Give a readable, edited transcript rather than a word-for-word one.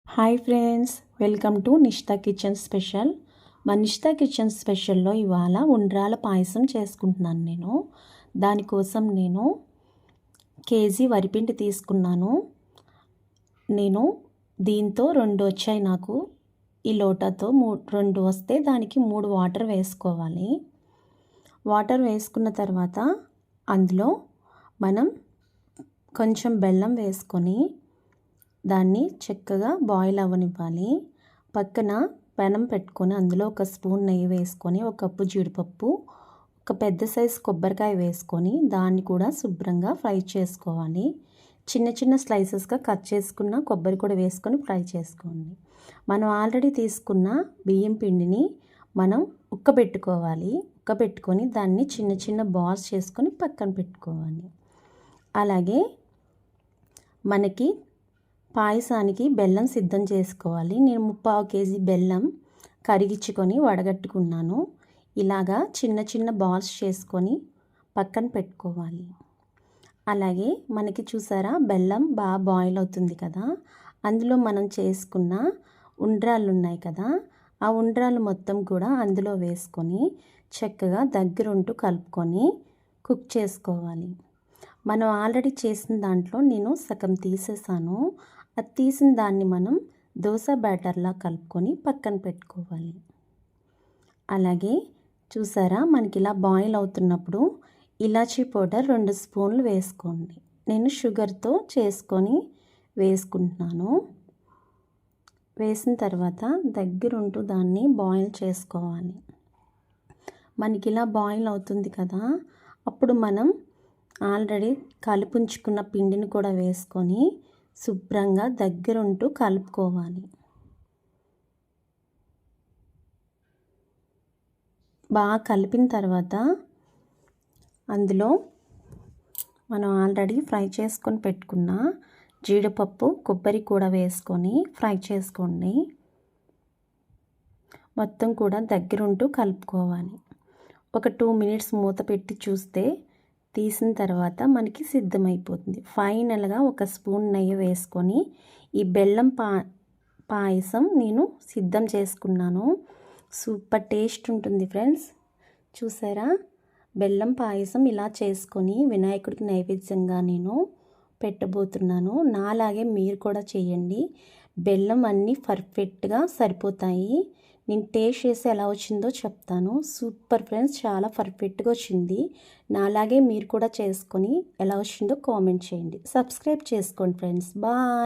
Hi friends, welcome to Nishta kitchen special. మా Nishta kitchen స్పెషల్లో ఇవాళ ఉండ్రాల పాయసం చేసుకుంటున్నాను నేను. దానికోసం నేను కేజీ వరిపిండి తీసుకున్నాను. నేను దీంతో 2 వచ్చాయి నాకు. ఈ లోటాతో 2 వస్తే దానికి 3 వాటర్ వేసుకోవాలి. వాటర్ వేసుకున్న తర్వాత అందులో మనం కొంచెం బెల్లం వేసుకొని దాన్ని చక్కగా బాయిల్ అవ్వనివ్వాలి. పక్కన పెనం పెట్టుకొని అందులో 1 స్పూన్ నెయ్యి వేసుకొని, 1 కప్పు జీడిపప్పు, 1 పెద్ద సైజు కొబ్బరికాయ వేసుకొని దాన్ని కూడా శుభ్రంగా ఫ్రై చేసుకోవాలి. చిన్న చిన్న స్లైసెస్గా కట్ చేసుకున్న కొబ్బరి కూడా వేసుకొని ఫ్రై చేసుకోండి. మనం ఆల్రెడీ తీసుకున్న బియ్యం పిండిని మనం ఉక్కబెట్టుకొని దాన్ని చిన్న చిన్న బాల్స్ చేసుకొని పక్కన పెట్టుకోవాలి. అలాగే మనకి పాయసానికి బెల్లం సిద్ధం చేసుకోవాలి. నేను 3/4 కేజీ బెల్లం కరిగించుకొని వడగట్టుకున్నాను. ఇలాగా చిన్న చిన్న బాల్స్ చేసుకొని పక్కన పెట్టుకోవాలి. అలాగే మనకి చూసారా, బెల్లం బాగా బాయిల్ అవుతుంది కదా, అందులో మనం చేసుకున్న ఉండ్రాళ్ళు ఉన్నాయి కదా, ఆ ఉండ్రాళ్ళు మొత్తం కూడా అందులో వేసుకొని చక్కగా దగ్గరుంటూ కలుపుకొని కుక్ చేసుకోవాలి. మనం ఆల్రెడీ చేసిన దాంట్లో నేను సగం తీసేసాను. అది తీసిన దాన్ని మనం దోశ బ్యాటర్లా కలుపుకొని పక్కన పెట్టుకోవాలి. అలాగే చూసారా, మనకి ఇలా బాయిల్ అవుతున్నప్పుడు ఇలాచీ పౌడర్ 2 స్పూన్లు వేసుకోండి. నేను షుగర్తో చేసుకొని వేసుకుంటున్నాను. వేసిన తర్వాత దగ్గరుంటూ దాన్ని బాయిల్ చేసుకోవాలి. మనకి ఇలా బాయిల్ అవుతుంది కదా, అప్పుడు మనం ఆల్రెడీ కలిపుంచుకున్న పిండిని కూడా వేసుకొని శుభ్రంగా దగ్గరుంటూ కలుపుకోవాలి. బాగా కలిపిన తర్వాత అందులో మనం ఆల్రెడీ ఫ్రై చేసుకొని పెట్టుకున్న జీడిపప్పు, కొబ్బరి కూడా వేసుకొని ఫ్రై చేసుకోండి. మొత్తం కూడా దగ్గరుంటూ కలుపుకోవాలి. ఒక 2 మినిట్స్ మూత పెట్టి చూస్తే తీసిన తర్వాత మనకి సిద్ధమైపోతుంది. ఫైనల్గా 1 స్పూన్ నెయ్యి వేసుకొని ఈ బెల్లం పాయసం నేను సిద్ధం చేసుకున్నాను. సూపర్ టేస్ట్ ఉంటుంది ఫ్రెండ్స్. చూసారా, బెల్లం పాయసం ఇలా చేసుకొని వినాయకుడికి నైవేద్యంగా నేను పెట్టబోతున్నాను. నాలాగే మీరు కూడా చేయండి. బెల్లం అన్నీ పర్ఫెక్ట్గా సరిపోతాయి. నేను టేస్ట్ చేసి ఎలా వచ్చిందో చెప్తాను. సూపర్ ఫ్రెండ్స్, చాలా పర్ఫెక్ట్గా వచ్చింది. నాలాగే మీరు కూడా చేసుకొని ఎలా వచ్చిందో కామెంట్ చేయండి. సబ్స్క్రైబ్ చేసుకోండి ఫ్రెండ్స్. బాయ్.